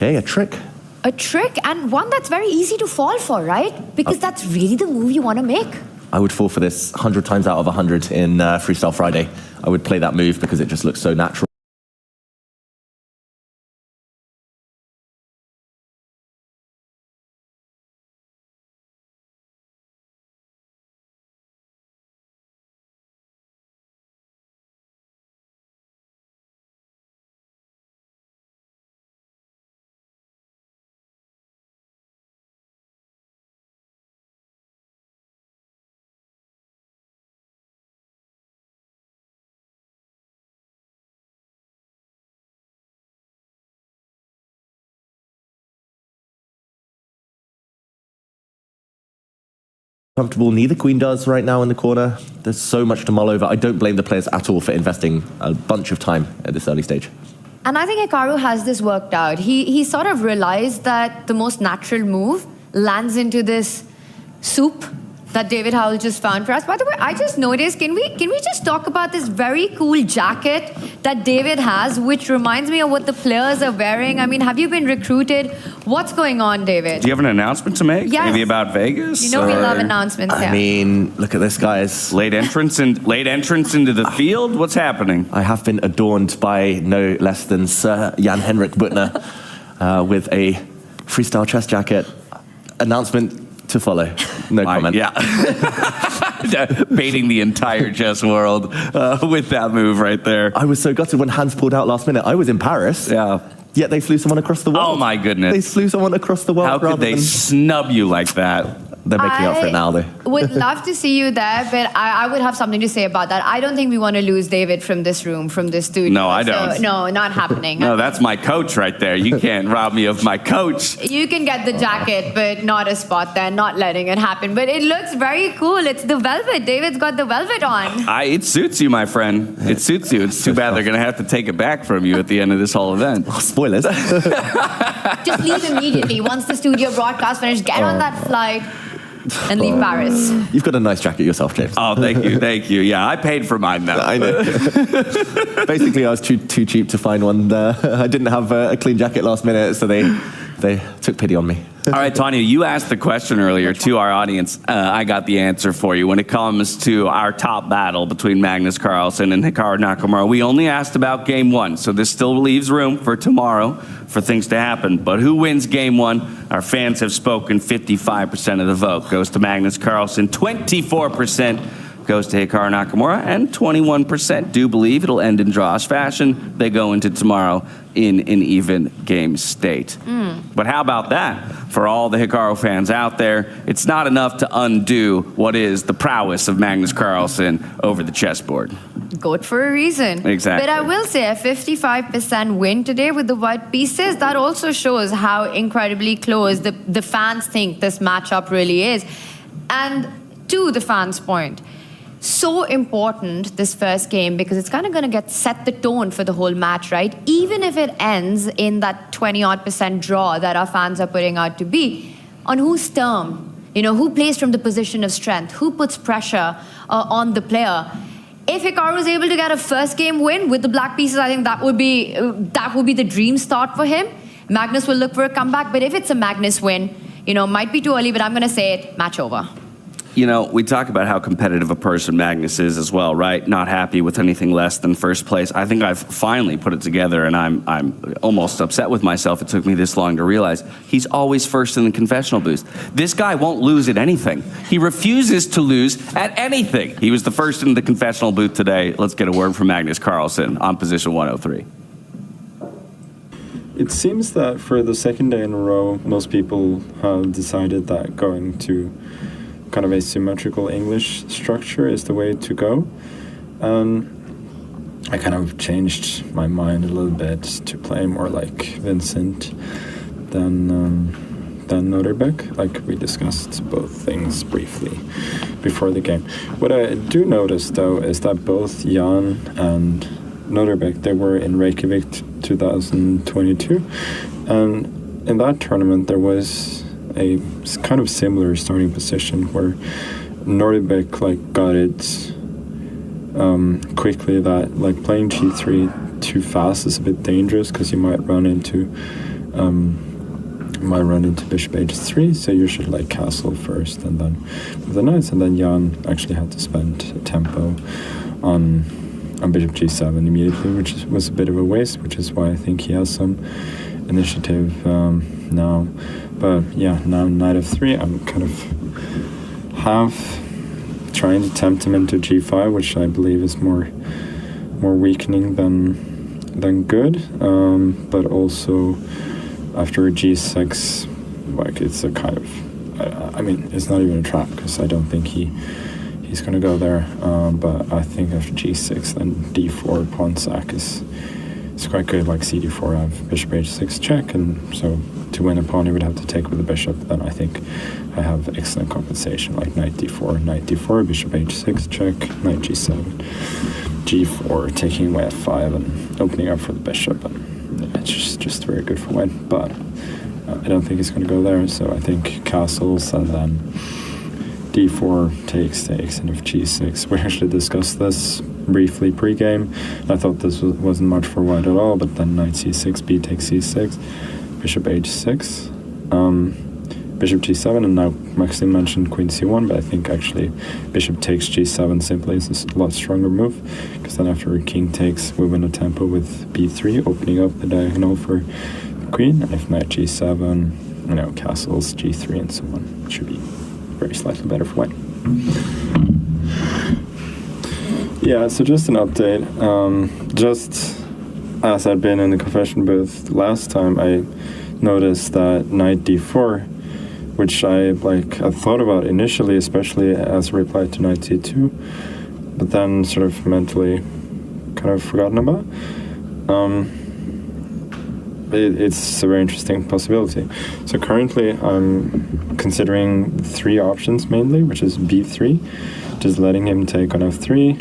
Okay, a trick. A trick, and one that's very easy to fall for, right? Because that's really the move you want to make. I would fall for this 100 times out of 100 in Freestyle Friday. I would play that move because it just looks so natural. Comfortable, neither queen does right now in the corner. There's so much to mull over. I don't blame the players at all for investing a bunch of time at this early stage. And I think Hikaru has this worked out. He sort of realized that the most natural move lands into this soup that David Howell just found for us. By the way, I just noticed, can we just talk about this very cool jacket that David has, which reminds me of what the players are wearing? I mean, have you been recruited? What's going on, David? Do you have an announcement to make? Yes. Maybe about Vegas? You know we love announcements here. I mean, look at this, guys. Late entrance into the field? What's happening? I have been adorned by no less than Sir Jan-Henrik Butner with a Freestyle Chess jacket. Announcement to follow. No comment. Yeah. Baiting the entire chess world with that move right there. I was so gutted when Hans pulled out last minute. I was in Paris. Yeah. Yet they flew someone across the world. Oh my goodness. They flew someone across the world. How could they snub you like that? They're making up for it now, though. Would love to see you there, but I would have something to say about that. I don't think we want to lose David from this room, from this studio. No, I don't. So, no, not happening. No, that's my coach right there. You can't rob me of my coach. You can get the jacket, but not a spot there, not letting it happen. But it looks very cool. It's the velvet. David's got the velvet on. It suits you, my friend. It suits you. It's too bad they're going to have to take it back from you at the end of this whole event. Oh, spoilers. Just leave immediately. Once the studio broadcast finished, get on that flight and leave Paris. You've got a nice jacket yourself, James. Oh, thank you, thank you. Yeah, I paid for mine now. I know. Basically, I was too cheap to find one. I didn't have a clean jacket last minute, so they took pity on me. All right, Tanya, you asked the question earlier to our audience. I got the answer for you. When it comes to our top battle between Magnus Carlsen and Hikaru Nakamura, we only asked about game one, so this still leaves room for tomorrow for things to happen. But who wins game one? Our fans have spoken. 55% of the vote goes to Magnus Carlsen, 24% goes to Hikaru Nakamura, and 21% do believe it'll end in drawish fashion. They go into tomorrow in an even game state. But how about that? For all the Hikaru fans out there, it's not enough to undo what is the prowess of Magnus Carlsen over the chessboard. Goat for a reason. Exactly. But I will say a 55% win today with the white pieces, that also shows how incredibly close the fans think this matchup really is. And to the fans' point, so important, this first game, because it's kind of going to set the tone for the whole match, right? Even if it ends in that 20-odd% draw that our fans are putting out to be, on whose term, who plays from the position of strength, who puts pressure on the player. If Hikaru is able to get a first game win with the black pieces, I think that would be the dream start for him. Magnus will look for a comeback, but if it's a Magnus win, might be too early, but I'm going to say it, match over. We talk about how competitive a person Magnus is as well, right? Not happy with anything less than first place. I think I've finally put it together, and I'm almost upset with myself. It took me this long to realize he's always first in the confessional booth. This guy won't lose at anything. He refuses to lose at anything. He was the first in the confessional booth today. Let's get a word from Magnus Carlsen on position 103. It seems that for the second day in a row, most people have decided that going to kind of a symmetrical English structure is the way to go. I kind of changed my mind a little bit to play more like Vincent than Noterbeck. Like we discussed both things briefly before the game. What I do notice though is that both Jan and Noterbeck, they were in Reykjavik 2022, and in that tournament there was a kind of similar starting position where Noterbeck got it quickly that playing g3 too fast is a bit dangerous because you might run into might run into bishop h3, so you should like castle first and then with the knights, and then Jan actually had to spend tempo on bishop g7 immediately, which was a bit of a waste, which is why I think he has some initiative now. But yeah, now knight f3, I'm kind of trying to tempt him into g5, which I believe is more weakening than good, but also after g6, like it's a kind of, I mean, it's not even a trap because I don't think he's going to go there. But I think after g6, then d4 pawn sack is quite good. Like cd4, I have bishop h6 check, and so to win a pawn, he would have to take with the bishop. Then I think I have excellent compensation, like knight d4, bishop h6 check, knight g7, g4, taking away f5 and opening up for the bishop. And it's just very good for white, but I don't think he's going to go there, so I think castles and then d4 takes, and if g6. We actually discussed this briefly pre-game. I thought this wasn't much for white at all, but then knight c6, b takes c6, bishop h6, bishop g7, and now Maxime mentioned queen c1, but I think actually bishop takes g7 simply is a lot stronger move, because then after king takes, we win a tempo with b3, opening up the diagonal for queen, and if knight g7, you know, castles, g3, and so on. It should be very slightly better for white. Yeah, so just an update. Just as I'd been in the confession booth last time, I noticed that knight d4, which I thought about initially, especially as a reply to knight c2, but then sort of mentally kind of forgotten about. It's a very interesting possibility. So currently I'm considering 3 options mainly, which is b3, just letting him take on f3,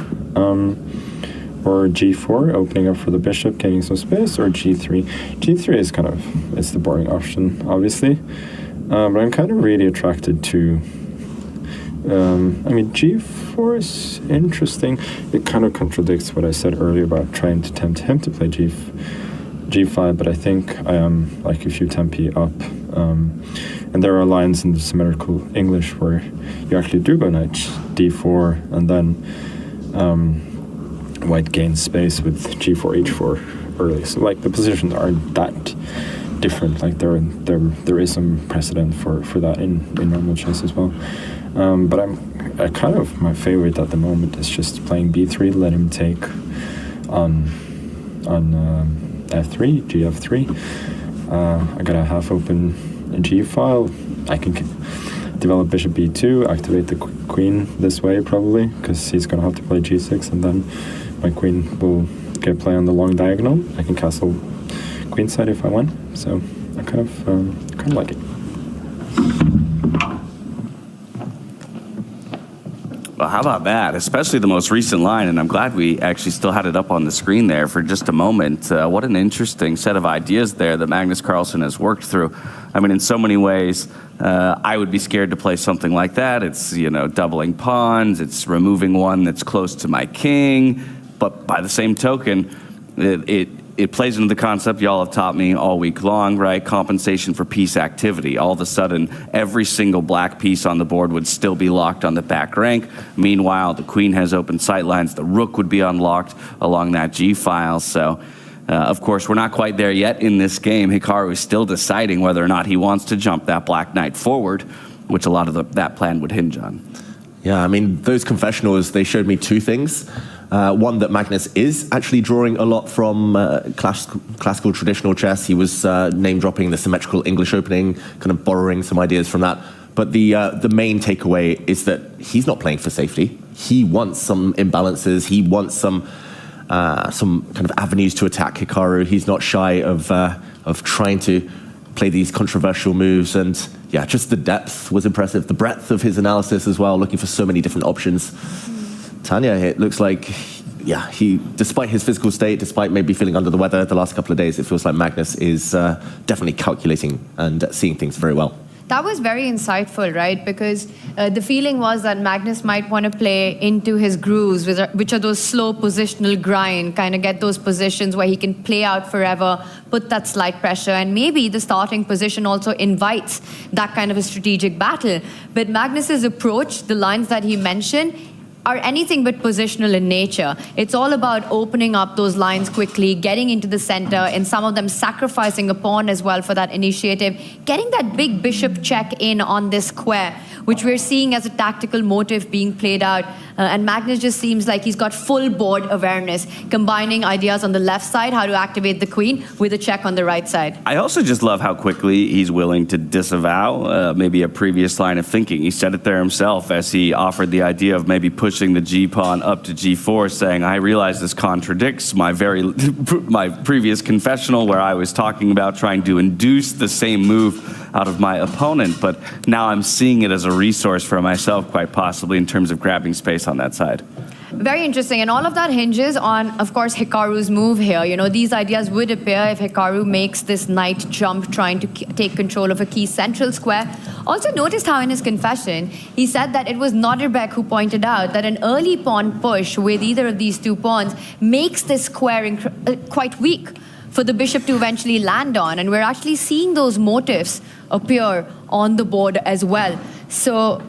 or g4, opening up for the bishop, gaining some space, or g3. g3 is it's the boring option, obviously, but I'm kind of really attracted to, I mean, g4 is interesting. It kind of contradicts what I said earlier about trying to tempt him to play g5, but I think I am, like, if you tempi up, and there are lines in the symmetrical English where you actually do go knight d4, and then white gains space with g4, h4 early. So, like, the positions aren't that different. Like, there is some precedent for that in normal chess as well. But I kind of, my favorite at the moment is just playing b3, let him take on f3, gf3. I got a half open g file. I can develop bishop b2, activate the queen this way probably, because he's going to have to play g6, and then my queen will get play on the long diagonal. I can castle queenside if I want. So I kind of like it. Well, how about that? Especially the most recent line, and I'm glad we actually still had it up on the screen there for just a moment. What an interesting set of ideas there that Magnus Carlsen has worked through. I mean, in so many ways, I would be scared to play something like that. It's, you know, doubling pawns, it's removing one that's close to my king, but by the same token, it plays into the concept y'all have taught me all week long, right? Compensation for piece activity. All of a sudden, every single black piece on the board would still be locked on the back rank. Meanwhile, the queen has open sight lines. The rook would be unlocked along that g-file. So, of course, we're not quite there yet in this game. Hikaru is still deciding whether or not he wants to jump that black knight forward, which a lot of that plan would hinge on. Yeah, I mean, those confessionals, they showed me 2 things. One, that Magnus is actually drawing a lot from classical traditional chess. He was name-dropping the symmetrical English opening, kind of borrowing some ideas from that. But the main takeaway is that he's not playing for safety. He wants some imbalances. He wants some kind of avenues to attack Hikaru. He's not shy of trying to play these controversial moves. And yeah, just the depth was impressive. The breadth of his analysis as well, looking for so many different options. Tanya, it looks like, yeah, despite his physical state, despite maybe feeling under the weather the last couple of days, it feels like Magnus is definitely calculating and seeing things very well. That was very insightful, right? Because the feeling was that Magnus might want to play into his grooves, which are those slow positional grind, kind of get those positions where he can play out forever, put that slight pressure, and maybe the starting position also invites that kind of a strategic battle. But Magnus's approach, the lines that he mentioned, are anything but positional in nature. It's all about opening up those lines quickly, getting into the center, and some of them sacrificing a pawn as well for that initiative, getting that big bishop check in on this square, which we're seeing as a tactical motive being played out. And Magnus just seems like he's got full board awareness, combining ideas on the left side, how to activate the queen, with a check on the right side. I also just love how quickly he's willing to disavow maybe a previous line of thinking. He said it there himself as he offered the idea of maybe pushing the g-pawn up to g4, saying, I realize this contradicts my previous confessional where I was talking about trying to induce the same move out of my opponent, but now I'm seeing it as a resource for myself, quite possibly, in terms of grabbing space on that side. Very interesting, and all of that hinges on, of course, Hikaru's move here. You know, these ideas would appear if Hikaru makes this knight jump, trying to take control of a key central square. Also noticed how in his confession, he said that it was Noderbeck who pointed out that an early pawn push with either of these two pawns makes this square quite weak for the bishop to eventually land on, and we're actually seeing those motifs appear on the board as well. So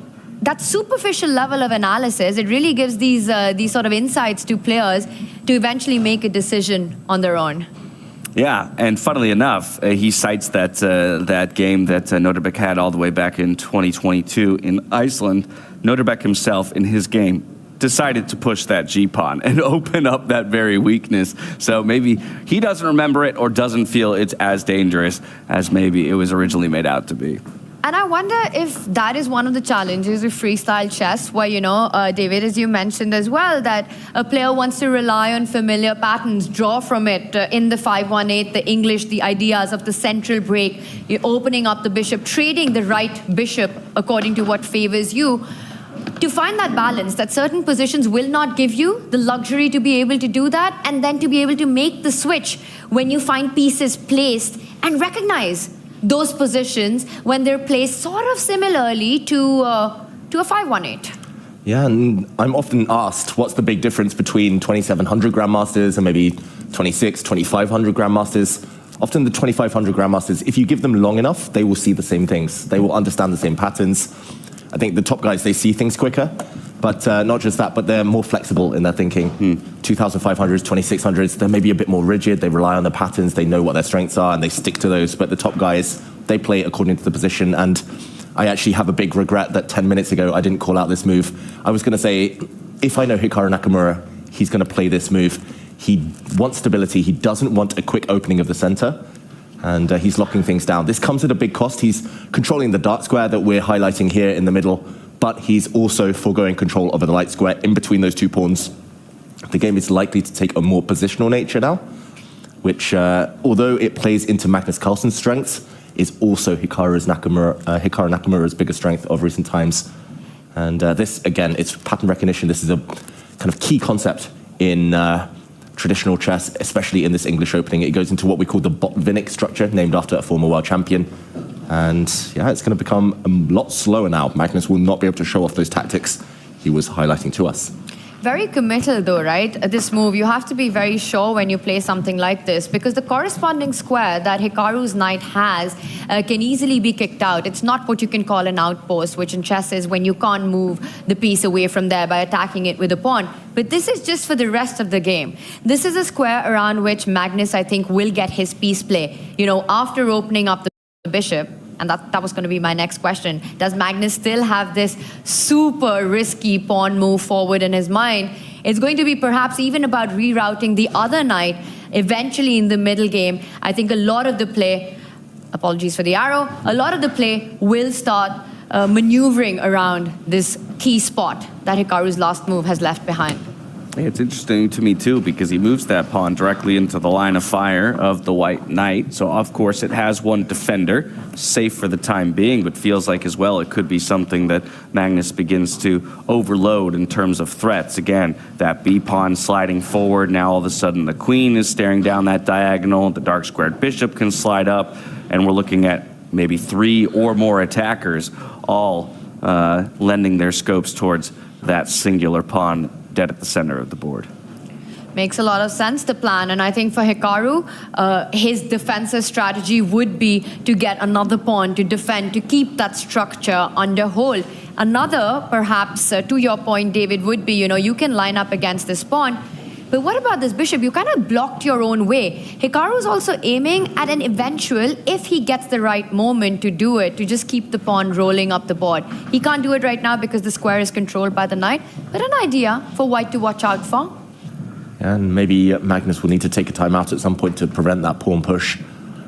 that superficial level of analysis, it really gives these sort of insights to players to eventually make a decision on their own. Yeah, and funnily enough, he cites that game that Noderbeck had all the way back in 2022 in Iceland. Noderbeck himself, in his game, decided to push that g-pawn and open up that very weakness. So maybe he doesn't remember it or doesn't feel it's as dangerous as maybe it was originally made out to be. And I wonder if that is one of the challenges of freestyle chess, where, you know, David, as you mentioned as well, that a player wants to rely on familiar patterns, draw from it in the 5-1-8, the English, the ideas of the central break, you're opening up the bishop, trading the right bishop according to what favors you. To find that balance, that certain positions will not give you the luxury to be able to do that, and then to be able to make the switch when you find pieces placed and recognize those positions when they're placed sort of similarly to a 5-1-8. Yeah, and I'm often asked, what's the big difference between 2,700 grandmasters and maybe 2,500 grandmasters? Often the 2,500 grandmasters, if you give them long enough, they will see the same things. They will understand the same patterns. I think the top guys, they see things quicker, but not just that, but they're more flexible in their thinking. 2,500s, 2,600s, they're maybe a bit more rigid. They rely on the patterns. They know what their strengths are, and they stick to those. But the top guys, they play according to the position. And I actually have a big regret that 10 minutes ago, I didn't call out this move. I was going to say, if I know Hikaru Nakamura, he's going to play this move. He wants stability. He doesn't want a quick opening of the center. And he's locking things down. This comes at a big cost. He's controlling the dark square that we're highlighting here in the middle, but he's also foregoing control over the light square in between those two pawns. The game is likely to take a more positional nature now, which, although it plays into Magnus Carlsen's strengths, is also Hikaru Nakamura's biggest strength of recent times. And this, again, it's pattern recognition. This is a kind of key concept in traditional chess, especially in this English opening. It goes into what we call the Botvinnik structure, named after a former world champion. And yeah, it's going to become a lot slower now. Magnus will not be able to show off those tactics he was highlighting to us. Very committal though, right? This move, you have to be very sure when you play something like this, because the corresponding square that Hikaru's knight has can easily be kicked out. It's not what you can call an outpost, which in chess is when you can't move the piece away from there by attacking it with a pawn. But this is just for the rest of the game. This is a square around which Magnus, I think, will get his piece play. You know, after opening up the bishop, and that was going to be my next question. Does Magnus still have this super risky pawn move forward in his mind? It's going to be perhaps even about rerouting the other knight eventually in the middle game. I think a lot of the play, apologies for the arrow, a lot of the play will start maneuvering around this key spot that Hikaru's last move has left behind. It's interesting to me, too, because he moves that pawn directly into the line of fire of the white knight. So, of course, it has one defender, safe for the time being, but feels like as well it could be something that Magnus begins to overload in terms of threats. Again, that b-pawn sliding forward. Now, all of a sudden, the queen is staring down that diagonal. The dark-squared bishop can slide up, and we're looking at maybe 3 or more attackers, all lending their scopes towards that singular pawn dead at the center of the board. Makes a lot of sense, the plan. And I think for Hikaru, his defensive strategy would be to get another pawn to defend, to keep that structure under hold. Another, perhaps, to your point, David, would be, you can line up against this pawn. But what about this bishop? You kind of blocked your own way. Hikaru's also aiming at an eventual, if he gets the right moment to do it, to just keep the pawn rolling up the board. He can't do it right now because the square is controlled by the knight. But an idea for white to watch out for. And maybe Magnus will need to take a timeout at some point to prevent that pawn push.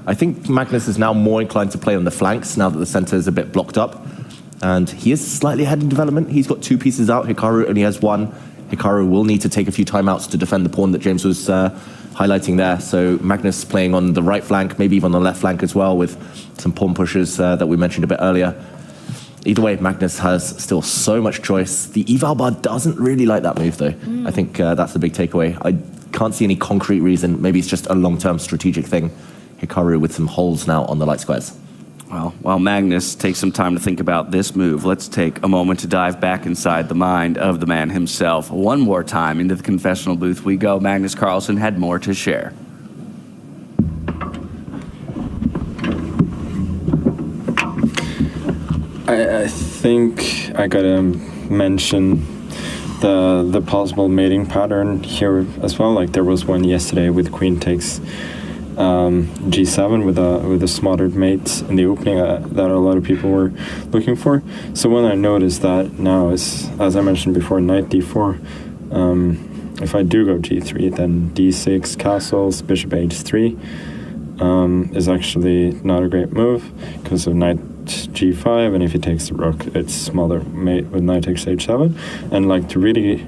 I think Magnus is now more inclined to play on the flanks now that the center is a bit blocked up. And he is slightly ahead in development. He's got 2 pieces out. Hikaru only has 1. Hikaru will need to take a few timeouts to defend the pawn that James was highlighting there. So Magnus playing on the right flank, maybe even on the left flank as well, with some pawn pushes that we mentioned a bit earlier. Either way, Magnus has still so much choice. The eval bar doesn't really like that move, though. I think that's the big takeaway. I can't see any concrete reason. Maybe it's just a long-term strategic thing. Hikaru with some holes now on the light squares. Well, while Magnus takes some time to think about this move, let's take a moment to dive back inside the mind of the man himself. One more time into the confessional booth we go. Magnus Carlsen had more to share. I think I gotta mention the possible mating pattern here as well. Like there was one yesterday with queen takes g7 with a smothered mate in the opening that a lot of people were looking for. So when I noticed that now is, as I mentioned before, knight d4. If I do go g3, then d6 castles, bishop h3 is actually not a great move because of knight g5, and if he takes the rook, it's smaller mate with knight takes h7. And like to really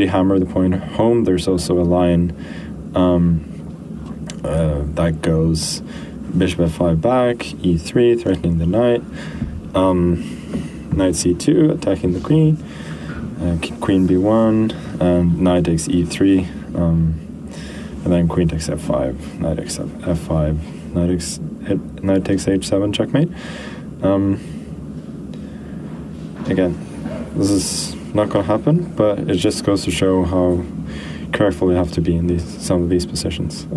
hammer the point home, there's also a line that goes bishop f5 back, e3, threatening the knight, knight c2, attacking the queen, queen b1, and knight takes e3, and then queen takes f5, knight takes f5, knight takes h7, checkmate. Again, this is not going to happen, but it just goes to show how careful you have to be in some of these positions.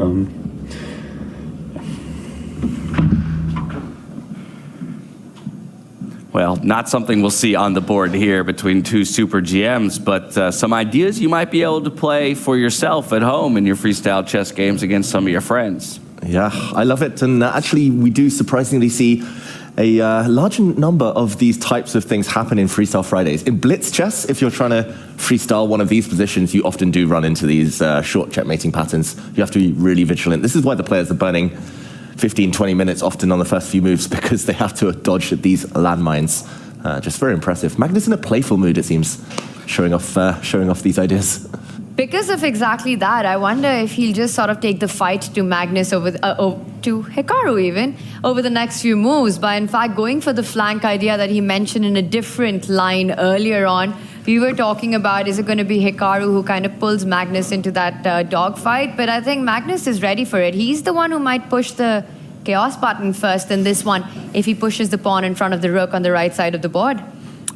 Well, not something we'll see on the board here between 2 super GMs, but some ideas you might be able to play for yourself at home in your freestyle chess games against some of your friends. Yeah, I love it. And actually, we do surprisingly see a large number of these types of things happen in Freestyle Fridays. In Blitz Chess, if you're trying to freestyle one of these positions, you often do run into these short checkmating patterns. You have to be really vigilant. This is why the players are burning 15, 20 minutes often on the first few moves, because they have to dodge these landmines. Just very impressive. Magnus in a playful mood, it seems, showing off these ideas. Because of exactly that, I wonder if he'll just sort of take the fight to Magnus to Hikaru even, over the next few moves, by in fact going for the flank idea that he mentioned in a different line earlier on. We were talking about, is it going to be Hikaru who kind of pulls Magnus into that dogfight? But I think Magnus is ready for it. He's the one who might push the chaos button first in this one, if he pushes the pawn in front of the rook on the right side of the board.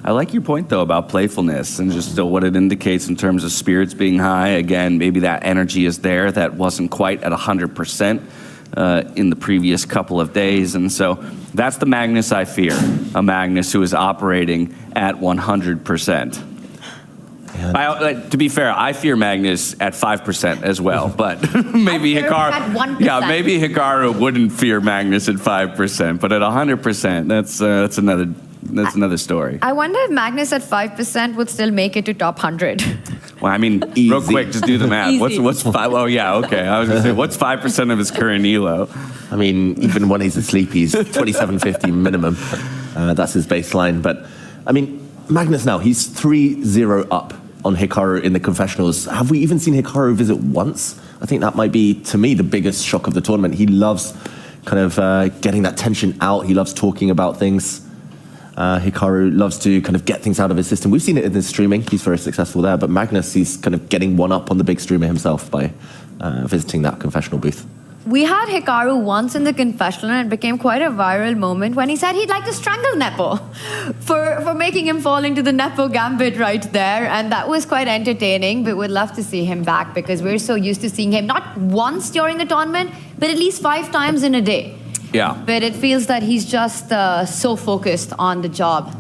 I like your point, though, about playfulness and just what it indicates in terms of spirits being high. Again, maybe that energy is there that wasn't quite at 100% in the previous couple of days. And so that's the Magnus I fear, a Magnus who is operating at 100%. To be fair, I fear Magnus at 5% as well, but maybe Hikaru. Yeah, maybe Hikaru wouldn't fear Magnus at 5%, but at 100%, that's another story. I wonder if Magnus at 5% would still make it to top 100. Well, I mean, real quick, just do the math. What's 5? Oh, yeah, okay. I was going to say, what's 5% of his current elo? I mean, even when he's asleep, he's 2750 minimum. That's his baseline. But, I mean, Magnus now, he's 3-0 up on Hikaru in the confessionals. Have we even seen Hikaru visit once? I think that might be, to me, the biggest shock of the tournament. He loves kind of getting that tension out. He loves talking about things. Hikaru loves to kind of get things out of his system. We've seen it in his streaming. He's very successful there. But Magnus, he's kind of getting one up on the big streamer himself by visiting that confessional booth. we had Hikaru once in the confessional, and it became quite a viral moment when he said he'd like to strangle Nepo for making him fall into the Nepo gambit right there. And that was quite entertaining, but we'd love to see him back because we're so used to seeing him not once during the tournament, but at least 5 times in a day. Yeah. But it feels that he's just so focused on the job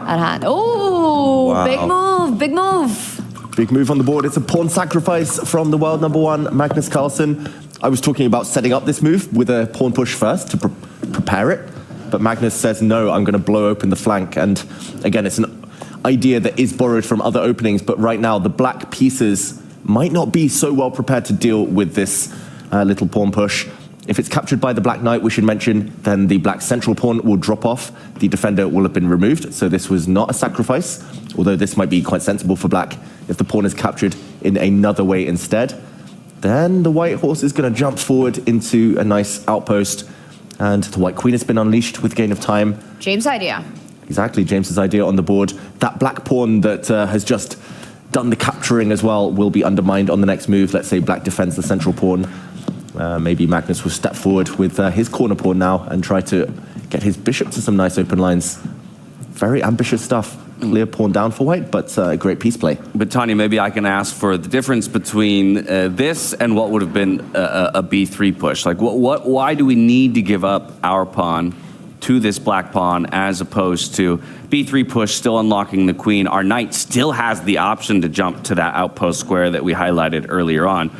at hand. Oh, Wow. big move, big move. Big move on the board. It's a pawn sacrifice from the world number 1, Magnus Carlsen. I was talking about setting up this move with a pawn push first to prepare it, but Magnus says, no, I'm going to blow open the flank. And again, it's an idea that is borrowed from other openings, but right now the black pieces might not be so well prepared to deal with this little pawn push. If it's captured by the black knight, we should mention, then the black central pawn will drop off. The defender will have been removed, so this was not a sacrifice, although this might be quite sensible for black if the pawn is captured in another way instead. Then the white horse is going to jump forward into a nice outpost, and the white queen has been unleashed with gain of time. James' idea. Exactly, James's idea on the board. That black pawn that has just done the capturing as well will be undermined on the next move. Let's say black defends the central pawn. Maybe Magnus will step forward with his corner pawn now and try to get his bishop to some nice open lines. Very ambitious stuff. Clear pawn down for white, but great piece play. But Tanya, maybe I can ask for the difference between this and what would have been a b3 push. Like, why do we need to give up our pawn to this black pawn as opposed to b3 push, still unlocking the queen? Our knight still has the option to jump to that outpost square that we highlighted earlier on.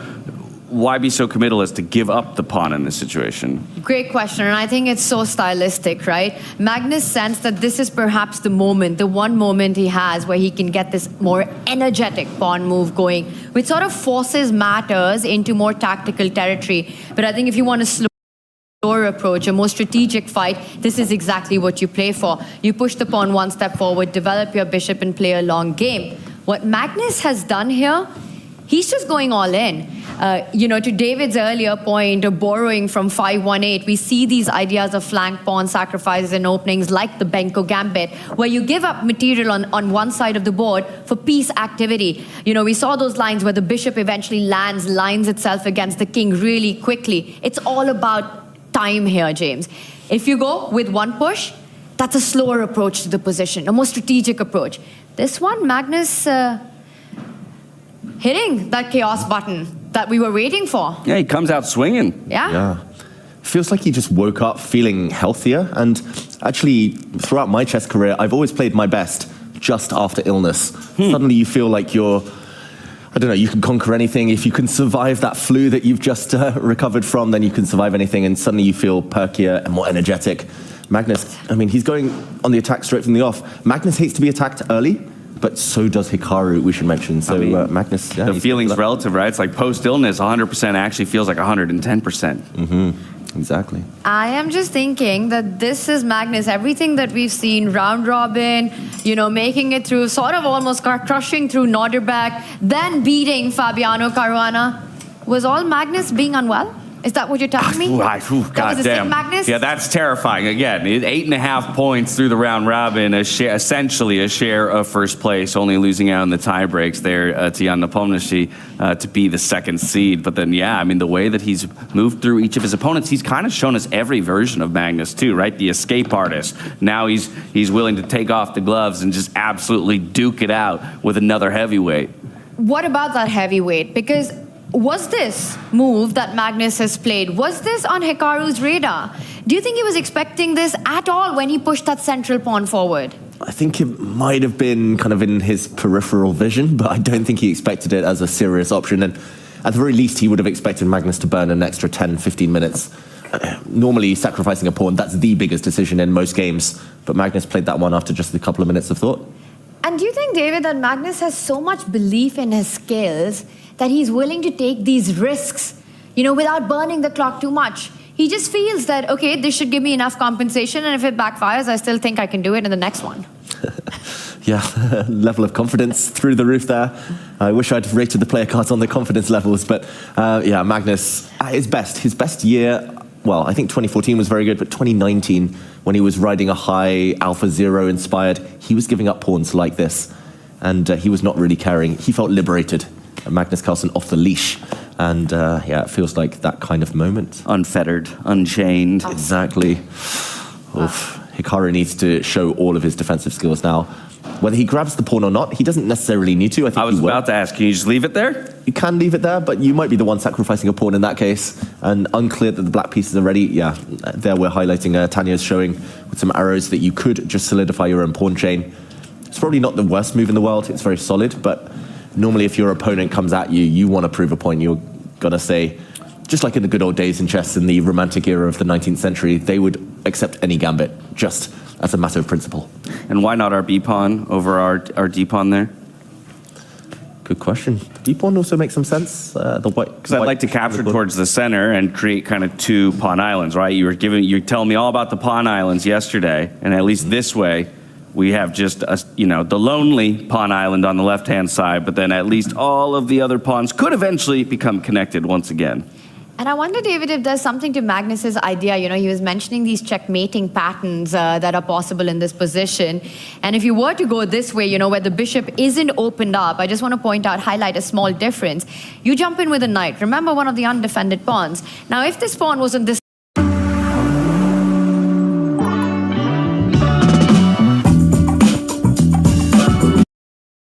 Why be so committal as to give up the pawn in this situation? Great question, and I think it's so stylistic, right? Magnus sensed that this is perhaps the moment, the one moment he has where he can get this more energetic pawn move going, which sort of forces matters into more tactical territory. But I think if you want a slower approach, a more strategic fight, this is exactly what you play for. You push the pawn one step forward, develop your bishop, and play a long game. What Magnus has done here, he's just going all in. To David's earlier point of borrowing from 518, we see these ideas of flank pawn sacrifices and openings like the Benko Gambit, where you give up material on one side of the board for piece activity. We saw those lines where the bishop eventually lines itself against the king really quickly. It's all about time here, James. If you go with one push, that's a slower approach to the position, a more strategic approach. This one, Magnus hitting that chaos button that we were waiting for. Yeah, he comes out swinging. Yeah. Feels like he just woke up feeling healthier. And actually, throughout my chess career, I've always played my best just after illness. Suddenly you feel like you can conquer anything. If you can survive that flu that you've just recovered from, then you can survive anything. And suddenly you feel perkier and more energetic. Magnus, he's going on the attack straight from the off. Magnus hates to be attacked early, but so does Hikaru, we should mention. So Magnus... Yeah, the feeling's relative, right? It's like post-illness, 100% actually feels like 110%. Exactly. I am just thinking that this is Magnus. Everything that we've seen, round robin, making it through, sort of almost crushing through Norderbeck, then beating Fabiano Caruana, was all Magnus being unwell? Is that what you're telling me? God damn. Magnus? Yeah, that's terrifying. Again, 8.5 points through the round robin, essentially a share of first place, only losing out in the tie breaks there to Jan Nepomniachtchi to be the second seed. But then, the way that he's moved through each of his opponents, he's kind of shown us every version of Magnus too, right? The escape artist. Now he's willing to take off the gloves and just absolutely duke it out with another heavyweight. What about that heavyweight? Because was this move that Magnus has played, was this on Hikaru's radar? Do you think he was expecting this at all when he pushed that central pawn forward? I think it might have been kind of in his peripheral vision, but I don't think he expected it as a serious option. And at the very least, he would have expected Magnus to burn an extra 10, 15 minutes. Normally, sacrificing a pawn, that's the biggest decision in most games. But Magnus played that one after just a couple of minutes of thought. And do you think, David, that Magnus has so much belief in his skills that he's willing to take these risks, without burning the clock too much? He just feels that, okay, this should give me enough compensation, and if it backfires, I still think I can do it in the next one. Yeah, level of confidence through the roof there. I wish I'd rated the player cards on the confidence levels, but Magnus, at his best year, well, I think 2014 was very good, but 2019, when he was riding a high Alpha Zero inspired, he was giving up pawns like this, and he was not really caring. He felt liberated. Magnus Carlsen off the leash. And yeah, it feels like that kind of moment. Unfettered, unchained. Exactly. Oof. Hikaru needs to show all of his defensive skills now. Whether he grabs the pawn or not, he doesn't necessarily need to. I was about to ask, can you just leave it there? You can leave it there, but you might be the one sacrificing a pawn in that case. And unclear that the black pieces are ready. Yeah, there we're highlighting Tanya's showing with some arrows that you could just solidify your own pawn chain. It's probably not the worst move in the world. It's very solid, but normally if your opponent comes at you, you want to prove a point. You're going to say, just like in the good old days in chess in the romantic era of the 19th century, they would accept any gambit, just as a matter of principle. And why not our b-pawn over our d-pawn there? Good question. B-pawn also makes some sense. The white, because I'd like to capture towards the center and create kind of two pawn islands, right? You were telling me all about the pawn islands yesterday, and at least this way, we have just the lonely pawn island on the left-hand side, but then at least all of the other pawns could eventually become connected once again. And I wonder, David, if there's something to Magnus's idea. He was mentioning these checkmating patterns that are possible in this position. And if you were to go this way, where the bishop isn't opened up, I just want to highlight a small difference. You jump in with a knight. Remember, one of the undefended pawns. Now, if this pawn was on this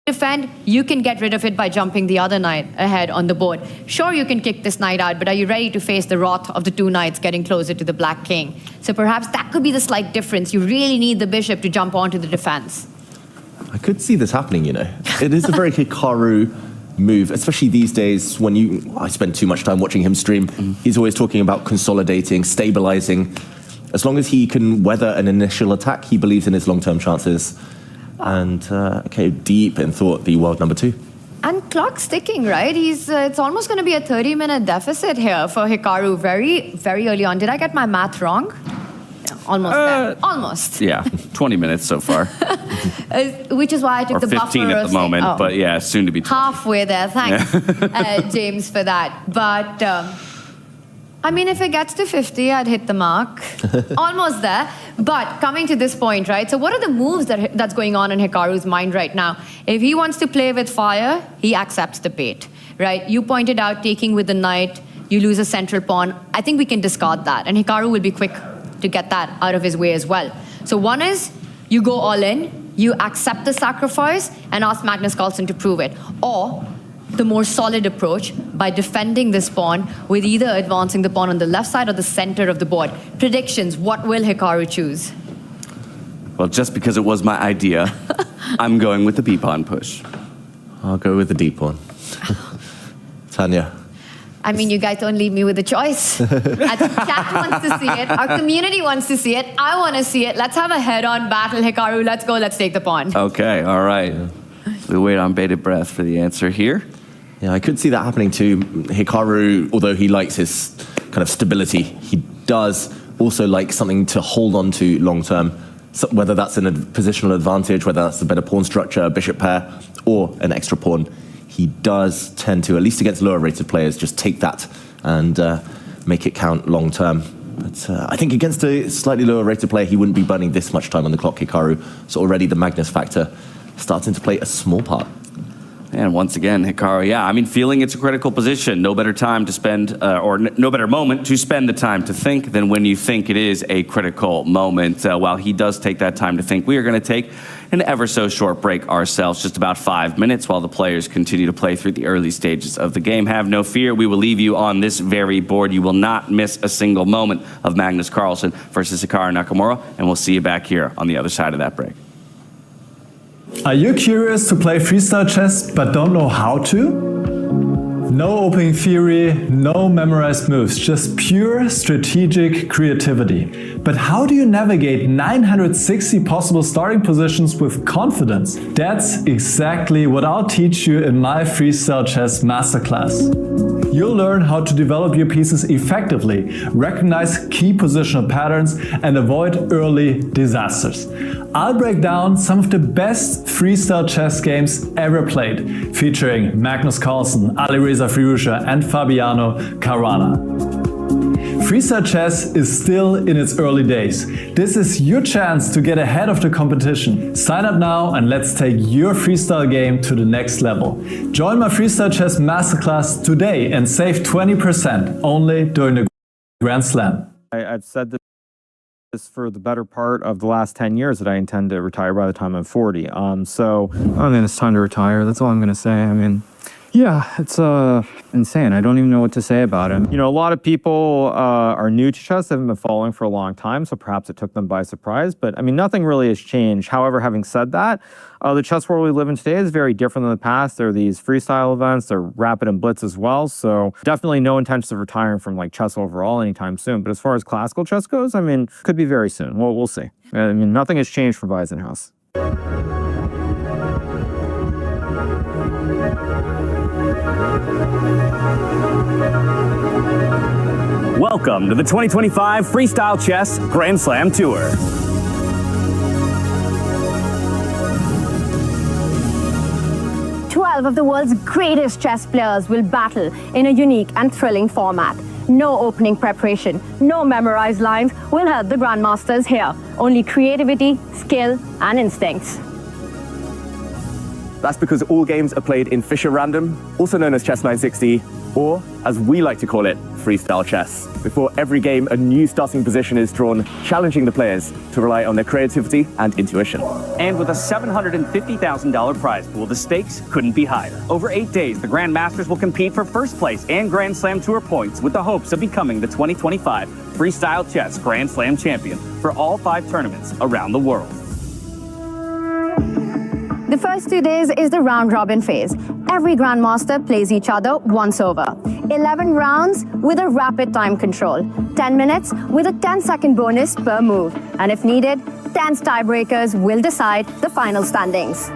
defend, you can get rid of it by jumping the other knight ahead on the board. Sure, you can kick this knight out, but are you ready to face the wrath of the two knights getting closer to the black king? So perhaps that could be the slight difference. You really need the bishop to jump onto the defense. I could see this happening, It is a very Hikaru move, especially these days when I spend too much time watching him stream. He's always talking about consolidating, stabilizing. As long as he can weather an initial attack, he believes in his long-term chances. And deep in thought, the world number 2. And clock's ticking, right? It's almost going to be a 30-minute deficit here for Hikaru very, very early on. Did I get my math wrong? Yeah, almost there. Almost. Yeah, 20 minutes so far. Which is why I took the buffer. 15 at the moment, but yeah, soon to be 20. Halfway there. Thanks, James, for that. But if it gets to 50, I'd hit the mark. Almost there. But coming to this point, right? So what are the moves that's going on in Hikaru's mind right now? If he wants to play with fire, he accepts the bait, right? You pointed out taking with the knight, you lose a central pawn. I think we can discard that. And Hikaru will be quick to get that out of his way as well. So one is, you go all in, you accept the sacrifice, and ask Magnus Carlsen to prove it. Or the more solid approach by defending this pawn with either advancing the pawn on the left side or the center of the board. Predictions, what will Hikaru choose? Well, just because it was my idea, I'm going with the b-pawn push. I'll go with the d-pawn. Tanya. You guys don't leave me with a choice. I think chat wants to see it. Our community wants to see it. I want to see it. Let's have a head-on battle, Hikaru. Let's go. Let's take the pawn. Okay, all right. We wait on bated breath for the answer here. Yeah, I could see that happening too. Hikaru, although he likes his kind of stability, he does also like something to hold on to long term. So whether that's in a positional advantage, whether that's a better pawn structure, a bishop pair, or an extra pawn, he does tend to, at least against lower rated players, just take that and make it count long term. But I think against a slightly lower rated player, he wouldn't be burning this much time on the clock, Hikaru. So already the Magnus factor starting to play a small part. And once again, Hikaru, feeling it's a critical position. No better time to spend, no better moment to spend the time to think than when you think it is a critical moment. While he does take that time to think, we are going to take an ever so short break ourselves, just about 5 minutes, while the players continue to play through the early stages of the game. Have no fear, we will leave you on this very board. You will not miss a single moment of Magnus Carlsen versus Hikaru Nakamura, and we'll see you back here on the other side of that break. Are you curious to play freestyle chess but don't know how to? No opening theory, no memorized moves, just pure strategic creativity. But how do you navigate 960 possible starting positions with confidence? That's exactly what I'll teach you in my Freestyle Chess Masterclass. You'll learn how to develop your pieces effectively, recognize key positional patterns, and avoid early disasters. I'll break down some of the best freestyle chess games ever played, featuring Magnus Carlsen, Alireza Firouzja, and Fabiano Caruana. Freestyle Chess is still in its early days. This is your chance to get ahead of the competition. Sign up now and let's take your freestyle game to the next level. Join my Freestyle Chess Masterclass today and save 20% only during the Grand Slam. I've said this for the better part of the last 10 years that I intend to retire by the time I'm 40. So, I mean, it's time to retire. That's all I'm going to say. I mean, yeah, it's insane. I don't even know what to say about it. You know, a lot of people are new to chess. They haven't been following for a long time, so perhaps it took them by surprise. But, I mean, nothing really has changed. However, having said that, the chess world we live in today is very different than the past. There are these freestyle events. They're rapid and blitz as well. So definitely no intentions of retiring from, like, chess overall anytime soon. But as far as classical chess goes, I mean, could be very soon. Well, we'll see. I mean, nothing has changed for Weisenhaus. Welcome to the 2025 Freestyle Chess Grand Slam Tour. Of the world's greatest chess players will battle in a unique and thrilling format. No opening preparation, no memorized lines will help the grandmasters here. Only creativity, skill, and instincts. That's because all games are played in Fischer Random, also known as Chess 960, or as we like to call it, Freestyle Chess. Before every game, a new starting position is drawn, challenging the players to rely on their creativity and intuition. And with a $750,000 prize pool, the stakes couldn't be higher. Over 8 days, the grandmasters will compete for first place and Grand Slam Tour points with the hopes of becoming the 2025 Freestyle Chess Grand Slam champion for all 5 tournaments around the world. The first 2 days is the round-robin phase. Every grandmaster plays each other once over. 11 rounds with a rapid time control. 10 minutes with a 10-second bonus per move. And if needed, 10 tiebreakers will decide the final standings.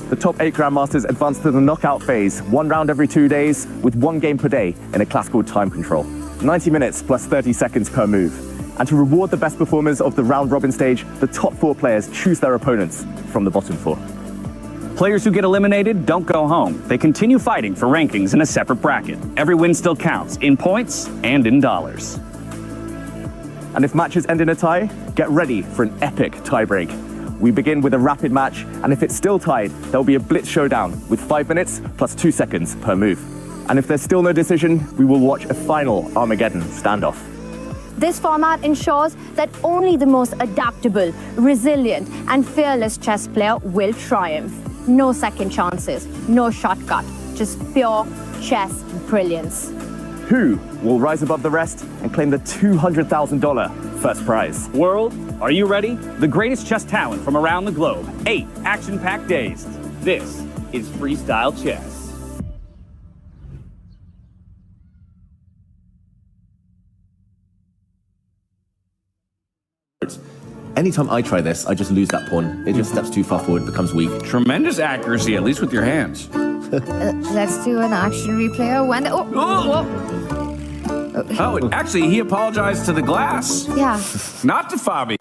The top 8 grandmasters advance to the knockout phase, 1 round every 2 days, with 1 game per day in a classical time control. 90 minutes plus 30 seconds per move. And to reward the best performers of the round-robin stage, the top 4 players choose their opponents from the bottom 4. Players who get eliminated don't go home. They continue fighting for rankings in a separate bracket. Every win still counts, in points and in dollars. And if matches end in a tie, get ready for an epic tiebreak. We begin with a rapid match, and if it's still tied, there'll be a blitz showdown with 5 minutes plus 2 seconds per move. And if there's still no decision, we will watch a final Armageddon standoff. This format ensures that only the most adaptable, resilient, and fearless chess player will triumph. No second chances, no shortcut, just pure chess brilliance. Who will rise above the rest and claim the $200,000 first prize? World, are you ready? The greatest chess talent from around the globe. 8 action-packed days. This is Freestyle Chess. Anytime I try this, I just lose that pawn. It just steps too far forward, becomes weak. Tremendous accuracy, at least with your hands. Let's do an action replay when the... Oh, actually, he apologized to the glass. Yeah. Not to Fabi.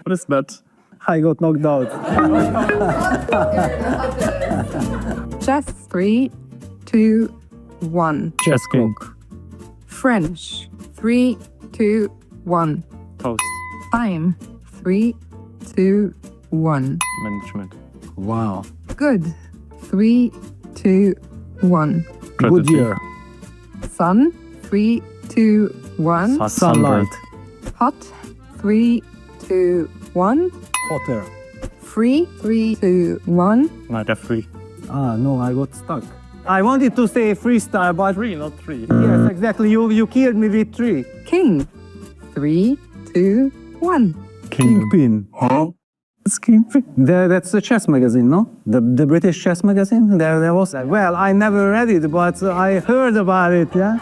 What is that? I got knocked out. Chess 3, 2, 1. Chess cook. French 3, 2, 1. Toast. Time 3, 2, 1. Management. Wow. Good 3, 2, 1. Good year. Sun 3, 2, 1. Sunlight. Hot 3, 2, 1. Hotter. Free 3, 2, 1. Not a free. No, I got stuck. I wanted to say freestyle, but 3, not 3. Yes, exactly. You killed me with 3. King 3, 2, 1. Kingpin. Huh? It's Kingpin. That's the chess magazine, no? The British chess magazine? There was. Well, I never read it, but I heard about it, yeah?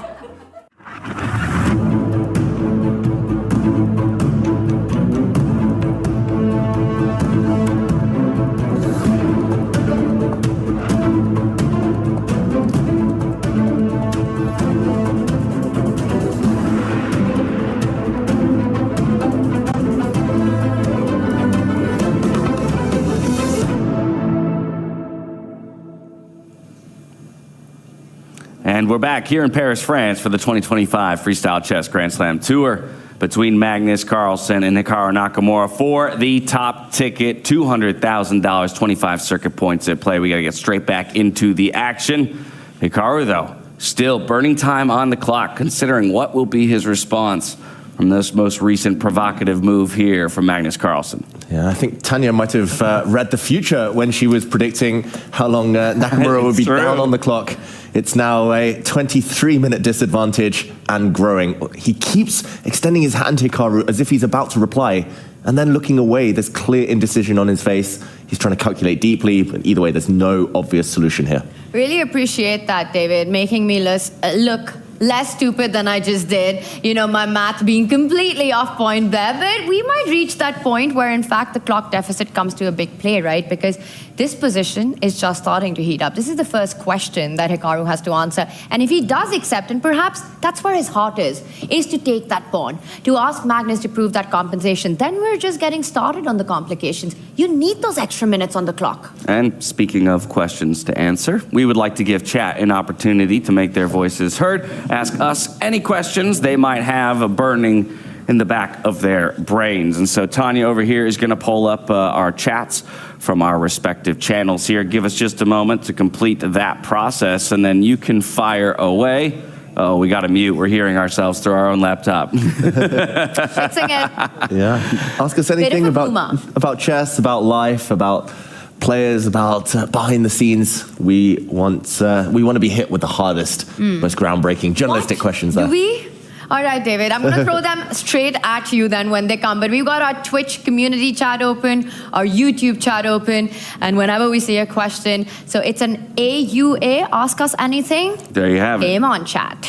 we're back here in Paris, France for the 2025 Freestyle Chess Grand Slam Tour between Magnus Carlsen and Hikaru Nakamura for the top ticket, $200,000, 25 circuit points at play. We got to get straight back into the action. Hikaru, though, still burning time on the clock, considering what will be his response from this most recent provocative move here from Magnus Carlsen. Yeah, I think Tanya might have read the future when she was predicting how long Nakamura would be down on the clock. It's now a 23-minute disadvantage and growing. He keeps extending his hand to Hikaru as if he's about to reply, and then looking away. There's clear indecision on his face. He's trying to calculate deeply, but either way, there's no obvious solution here. Really appreciate that, David, making me look less stupid than I just did. You know, my math being completely off point there. But we might reach that point where, in fact, the clock deficit comes to a big play, right? Because this position is just starting to heat up. This is the first question that Hikaru has to answer. And if he does accept, and perhaps that's where his heart is to take that pawn, to ask Magnus to prove that compensation, then we're just getting started on the complications. You need those extra minutes on the clock. And speaking of questions to answer, we would like to give chat an opportunity to make their voices heard. Ask us any questions they might have burning in the back of their brains. And so Tanya over here is going to pull up our chats from our respective channels here. Give us just a moment to complete that process, and then you can fire away. Oh, we got to mute. We're hearing ourselves through our own laptop. Fixing it. Yeah. Ask us anything about chess, about life, about players, about behind the scenes. We want to be hit with the hardest, most groundbreaking journalistic questions there. Do we? All right, David, I'm going to throw them straight at you then when they come. But we've got our Twitch community chat open, our YouTube chat open, and whenever we see a question, so it's an AUA, ask us anything. There you have it. Game on, chat.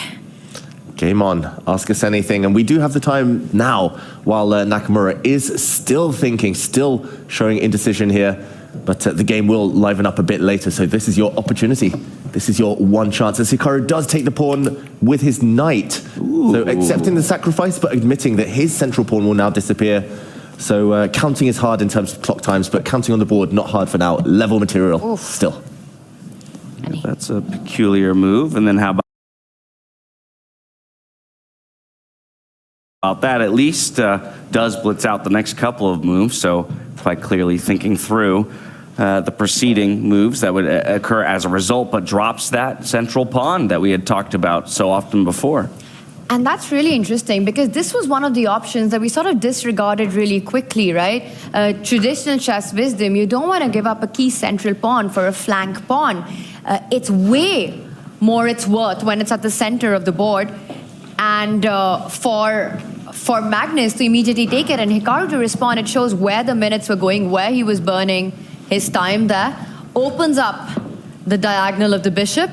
Game on. Ask us anything. And we do have the time now while Nakamura is still thinking, still showing indecision here. But the game will liven up a bit later, so this is your opportunity. This is your one chance. As Hikaru does take the pawn with his knight. Ooh. So accepting the sacrifice, but admitting that his central pawn will now disappear. So counting is hard in terms of clock times, but counting on the board, not hard for now. Level material, still. That's a peculiar move. And then how about that? At least does blitz out the next couple of moves, so quite clearly thinking through the preceding moves that would occur as a result, but drops that central pawn that we had talked about so often before. And that's really interesting because this was one of the options that we sort of disregarded really quickly, right? Traditional chess wisdom, you don't want to give up a key central pawn for a flank pawn. It's way more its worth when it's at the center of the board. And for Magnus to immediately take it and Hikaru to respond, it shows where the minutes were going, where he was burning his time there. Opens up the diagonal of the bishop,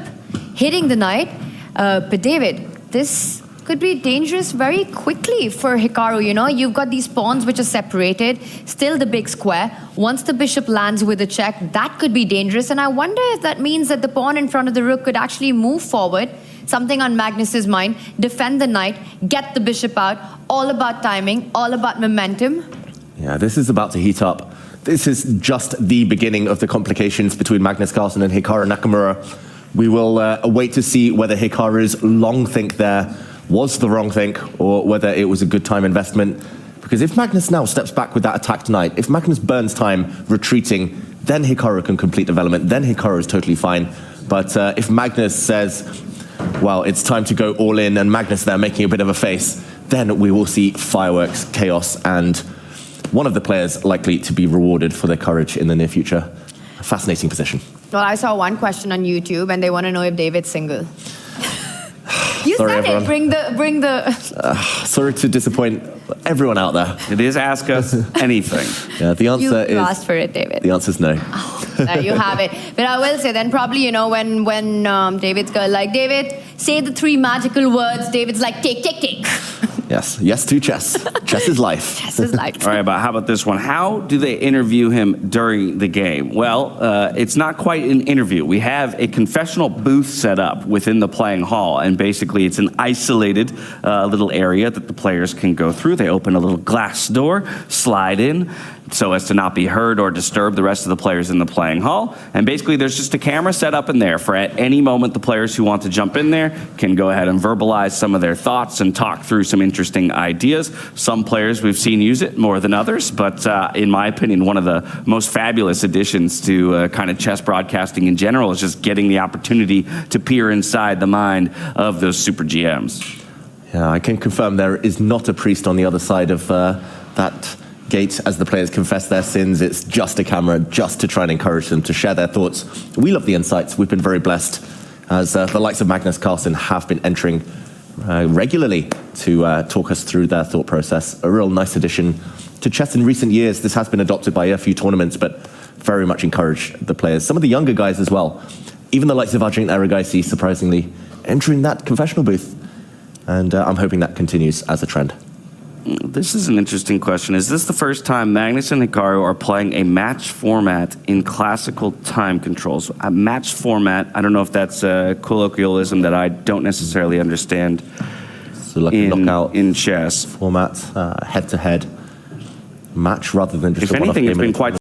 hitting the knight. But David, this could be dangerous very quickly for Hikaru, you know? You've got these pawns which are separated, still the big square. Once the bishop lands with a check, that could be dangerous. And I wonder if that means that the pawn in front of the rook could actually move forward, something on Magnus's mind, defend the knight, get the bishop out, all about timing, all about momentum. Yeah, this is about to heat up. This is just the beginning of the complications between Magnus Carlsen and Hikaru Nakamura. We will wait to see whether Hikaru's long think there was the wrong think, or whether it was a good time investment. Because if Magnus now steps back with that attacked knight, if Magnus burns time retreating, then Hikaru can complete development, then Hikaru is totally fine. But if Magnus says, well, it's time to go all in, and Magnus there making a bit of a face, then we will see fireworks, chaos, and one of the players likely to be rewarded for their courage in the near future. A fascinating position. Well, I saw one question on YouTube, and they want to know if David's single. You Sorry, said everyone. it. Bring the. Sorry to disappoint everyone out there. It is ask us anything. Yeah, the answer is. You asked for it, David. The answer is no. There you have it. But I will say then probably, you know, when David's girl like, David, say the 3 magical words. David's like, take, take, take. Yes, yes to chess. Chess is life. Chess is life. All right, but how about this one? How do they interview him during the game? Well, it's not quite an interview. We have a confessional booth set up within the playing hall, and basically it's an isolated little area that the players can go through. They open a little glass door, slide in, so as to not be heard or disturb the rest of the players in the playing hall. And basically there's just a camera set up in there for at any moment the players who want to jump in there can go ahead and verbalize some of their thoughts and talk through some interesting ideas. Some players we've seen use it more than others, but in my opinion, one of the most fabulous additions to kind of chess broadcasting in general is just getting the opportunity to peer inside the mind of those super GMs. Yeah, I can confirm there is not a priest on the other side of that gate as the players confess their sins. It's just a camera, just to try and encourage them to share their thoughts. We love the insights. We've been very blessed as the likes of Magnus Carlsen have been entering regularly to talk us through their thought process. A real nice addition to chess in recent years. This has been adopted by a few tournaments, but very much encourage the players. Some of the younger guys as well. Even the likes of Arjun Aragaisi, surprisingly, entering that confessional booth. And I'm hoping that continues as a trend. This is an interesting question. Is this the first time Magnus and Hikaru are playing a match format in classical time controls? A match format, I don't know if that's a colloquialism that I don't necessarily understand. So like a knockout in chess format, head-to-head match rather than just if anything, it's been quite